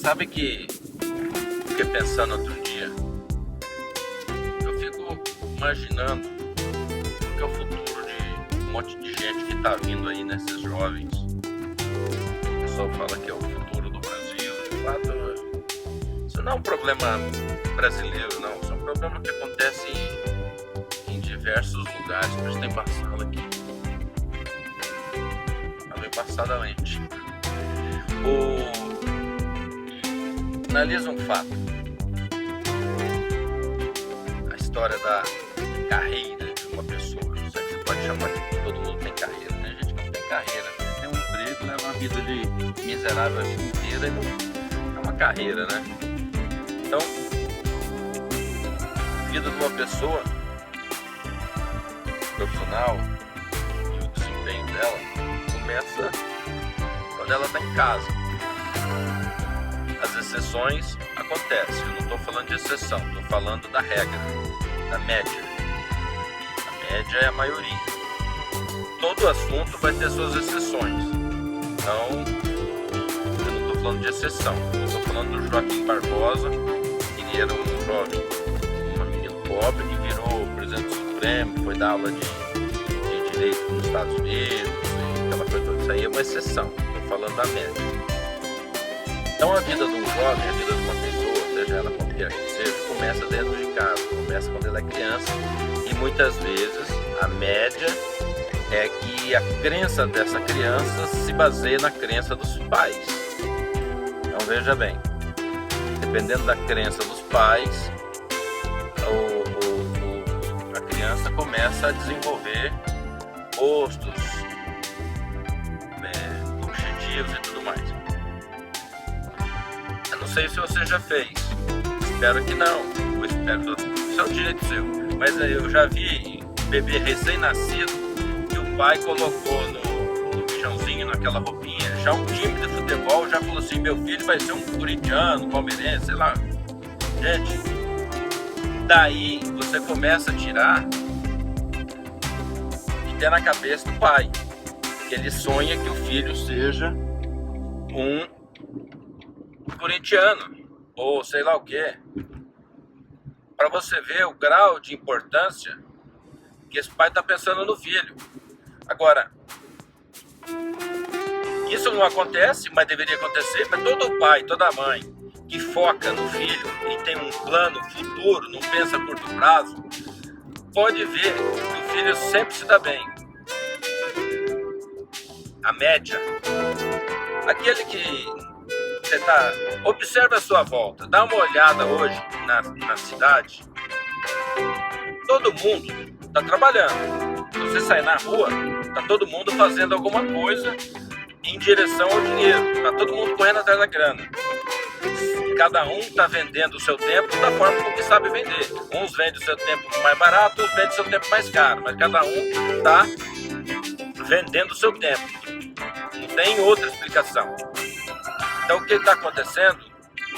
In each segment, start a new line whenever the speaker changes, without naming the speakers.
Sabe que fiquei pensando outro dia, eu fico imaginando que é o futuro de um monte de gente que tá vindo aí, nesses jovens. O pessoal fala que é o futuro do Brasil. De fato, isso não é um problema brasileiro, não. Isso é um problema que acontece em diversos lugares. Prestem passando aqui. Tá bem passada a lente. Analisa um fato. A história da carreira de uma pessoa. Não sei se você pode chamar de todo mundo tem carreira. Tem gente que não tem carreira, né? Tem um emprego, leva uma vida de miserável a vida inteira e não é uma carreira, né? Então, a vida de uma pessoa profissional e o desempenho dela começa quando ela está em casa. As exceções acontecem, eu não estou falando de exceção, estou falando da regra, da média. A média é a maioria. Todo assunto vai ter suas exceções. Então, eu não estou falando de exceção, eu estou falando do Joaquim Barbosa, que ele era um jovem, um menino pobre que virou presidente do Supremo, foi dar aula de direito nos Estados Unidos, e aquela coisa toda. Isso aí é uma exceção, estou falando da média. Então a vida de um jovem, a vida de uma pessoa, seja ela qualquer que seja, começa dentro de casa, começa quando ela é criança, e muitas vezes a média é que a crença dessa criança se baseia na crença dos pais. Então veja bem, dependendo da crença dos pais, a criança começa a desenvolver gostos, objetivos e tudo mais. Não sei se você já fez, espero que não, isso é um direito seu, mas eu já vi bebê recém-nascido que o pai colocou no bijãozinho, naquela roupinha, já um time de futebol, já falou assim, meu filho vai ser um corintiano, palmeirense, sei lá. Gente, daí você começa a tirar e ter na cabeça do pai, que ele sonha que o filho seja um corintiano, ou sei lá o que, para você ver o grau de importância que esse pai está pensando no filho. Agora, isso não acontece, mas deveria acontecer, mas todo pai, toda mãe que foca no filho e tem um plano futuro, não pensa a curto prazo, pode ver que o filho sempre se dá bem. A média, aquele que você observa a sua volta, dá uma olhada hoje na cidade, todo mundo está trabalhando. Se você sair na rua, está todo mundo fazendo alguma coisa em direção ao dinheiro, está todo mundo correndo atrás da grana. Cada um está vendendo o seu tempo da forma como sabe vender. Uns vendem o seu tempo mais barato, outros vendem o seu tempo mais caro, mas cada um está vendendo o seu tempo. Não tem outra explicação. Então o que está acontecendo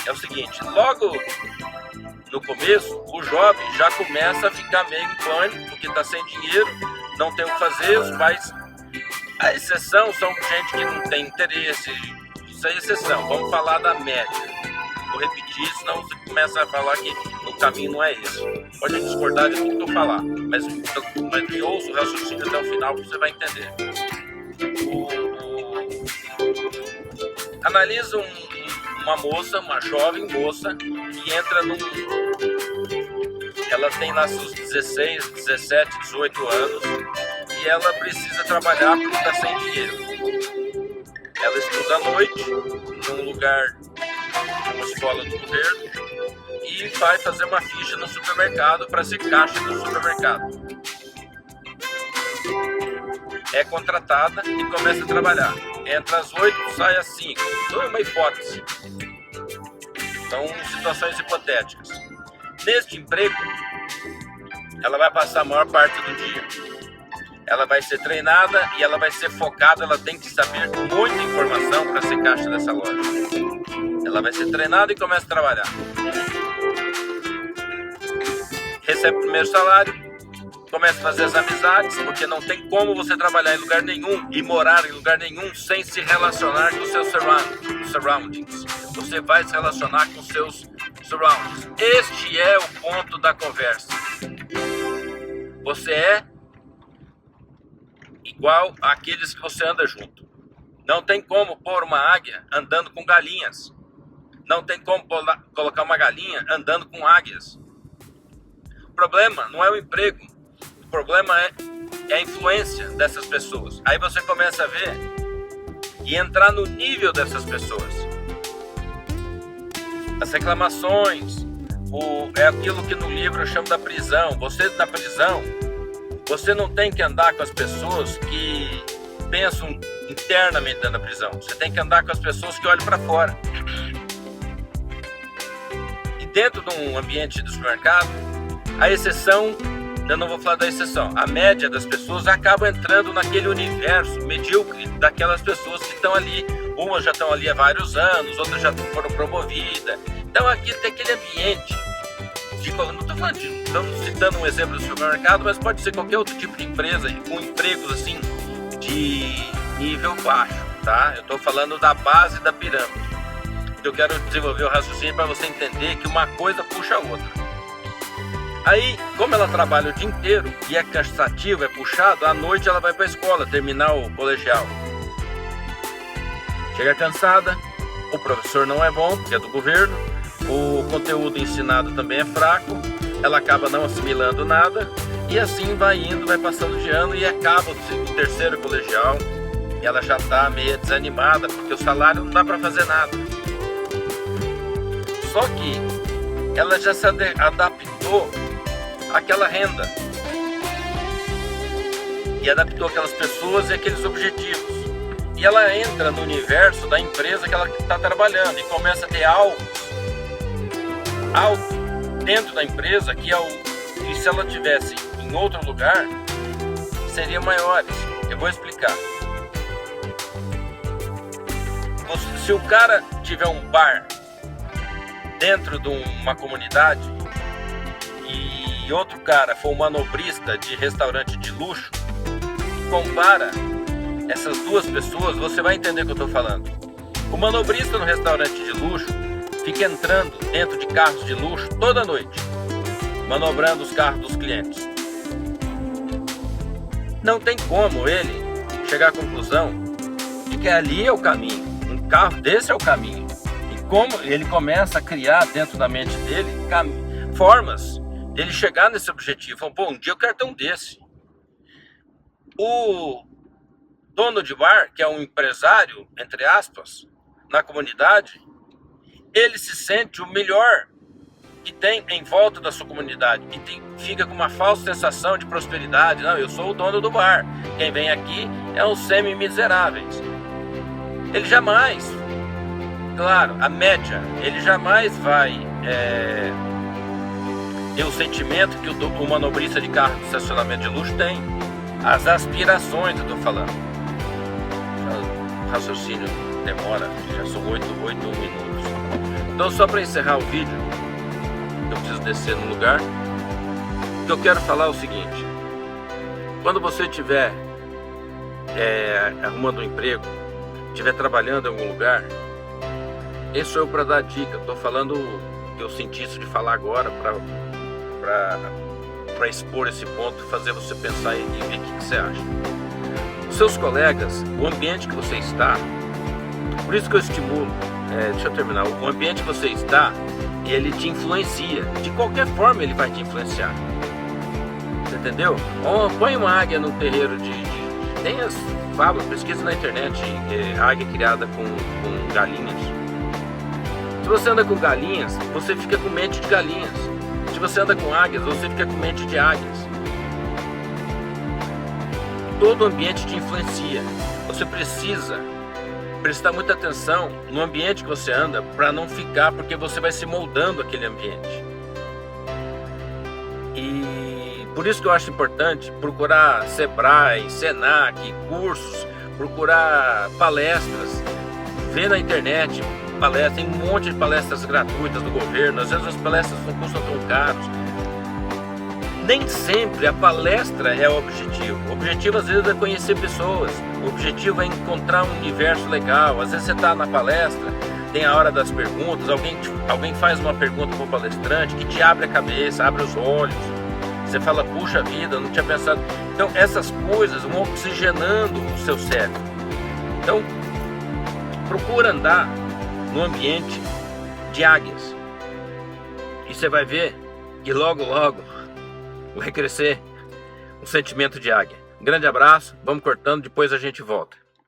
é o seguinte, logo no começo, o jovem já começa a ficar meio em pânico, porque está sem dinheiro, não tem o que fazer, os pais, a exceção são gente que não tem interesse, isso é exceção, vamos falar da média. Vou repetir, senão você começa a falar que o caminho não é esse. Pode discordar de tudo que eu falar, mas me ouça o raciocínio até o final que você vai entender. Analisa uma moça, uma jovem moça, que entra ela tem lá seus 16, 17, 18 anos e ela precisa trabalhar porque está sem dinheiro. Ela estuda à noite, num lugar, numa escola do governo, e vai fazer uma ficha no supermercado para ser caixa do supermercado. É contratada e começa a trabalhar. Entra às 8, sai às 5. Então é uma hipótese. São situações hipotéticas. Neste emprego, ela vai passar a maior parte do dia. Ela vai ser treinada e ela vai ser focada. Ela tem que saber muita informação para ser caixa dessa loja. Ela vai ser treinada e começa a trabalhar. Recebe o primeiro salário. comece a fazer as amizades, porque não tem como você trabalhar em lugar nenhum e morar em lugar nenhum sem se relacionar com os seus surroundings. Você vai se relacionar com os seus surroundings. Este é o ponto da conversa. Você é igual àqueles que você anda junto. Não tem como pôr uma águia andando com galinhas. Não tem como colocar uma galinha andando com águias. O problema não é o emprego. O problema é a influência dessas pessoas. Aí você começa a ver e entrar no nível dessas pessoas. As reclamações, é aquilo que no livro eu chamo da prisão. Você na prisão, você não tem que andar com as pessoas que pensam internamente dentro da prisão. Você tem que andar com as pessoas que olham para fora. E dentro de um ambiente de supermercado, a exceção, eu não vou falar da exceção, a média das pessoas acaba entrando naquele universo medíocre daquelas pessoas que estão ali. Umas já estão ali há vários anos, outras já foram promovidas. Então aqui tem aquele ambiente não estou falando estamos citando um exemplo do supermercado, mas pode ser qualquer outro tipo de empresa com empregos assim de nível baixo, tá? Eu estou falando da base da pirâmide. Eu quero desenvolver o raciocínio para você entender que uma coisa puxa a outra. Aí, como ela trabalha o dia inteiro e é cansativo, é puxado, à noite ela vai para a escola, terminar o colegial. Chega cansada, o professor não é bom, porque é do governo, o conteúdo ensinado também é fraco, ela acaba não assimilando nada, e assim vai indo, vai passando de ano e acaba o terceiro colegial, e ela já está meio desanimada, porque o salário não dá para fazer nada. Só que ela já se adaptou àquela renda, e adaptou aquelas pessoas e aqueles objetivos. E ela entra no universo da empresa que ela está trabalhando e começa a ter algo dentro da empresa que se ela tivesse em outro lugar, seriam maiores. Eu vou explicar. Se o cara tiver um bar dentro de uma comunidade e outro cara for um manobrista de restaurante de luxo, compara essas duas pessoas, você vai entender o que eu estou falando. O manobrista no restaurante de luxo fica entrando dentro de carros de luxo toda noite, manobrando os carros dos clientes. Não tem como ele chegar à conclusão de que ali é o caminho, um carro desse é o caminho. E como ele começa a criar dentro da mente dele formas dele chegar nesse objetivo. Fala, pô, um dia eu quero ter um desse. O dono de bar, que é um empresário, entre aspas, na comunidade, ele se sente o melhor que tem em volta da sua comunidade e fica com uma falsa sensação de prosperidade. Não, eu sou o dono do bar, quem vem aqui é os semi-miseráveis. Ele jamais, claro, a média, ele jamais vai ter o sentimento que o manobrista de carro de estacionamento de luxo tem. As aspirações, eu estou falando. O raciocínio demora, já são 8 minutos. Então, só para encerrar o vídeo, eu preciso descer no lugar. O que eu quero falar é o seguinte: quando você estiver arrumando um emprego, estiver trabalhando em algum lugar, esse sou eu para dar dica. Estou falando que eu senti isso de falar agora para expor esse ponto, fazer você pensar e ver o que você acha. Os seus colegas, o ambiente que você está, por isso que eu estimulo, deixa eu terminar, o ambiente que você está, ele te influencia, de qualquer forma ele vai te influenciar, você entendeu? Põe uma águia no terreiro tem as fala, pesquisa na internet, águia criada com galinhas. Se você anda com galinhas, você fica com mente de galinhas. Se você anda com águias, você fica com mente de águias. Todo o ambiente te influencia. Você precisa prestar muita atenção no ambiente que você anda para não ficar, porque você vai se moldando aquele ambiente. E por isso que eu acho importante procurar Sebrae, Senac, cursos, procurar palestras, ver na internet palestras, tem um monte de palestras gratuitas do governo, às vezes as palestras não custam tão caros. Nem sempre a palestra é o objetivo. O objetivo às vezes é conhecer pessoas. O objetivo é encontrar um universo legal. Às vezes você está na palestra, tem a hora das perguntas, alguém faz uma pergunta para o palestrante que te abre a cabeça, abre os olhos. Você fala, puxa vida, eu não tinha pensado. Então essas coisas vão oxigenando o seu cérebro. Então procura andar no ambiente de águias. E você vai ver que logo vai crescer um sentimento de águia. Um grande abraço, vamos cortando, depois a gente volta.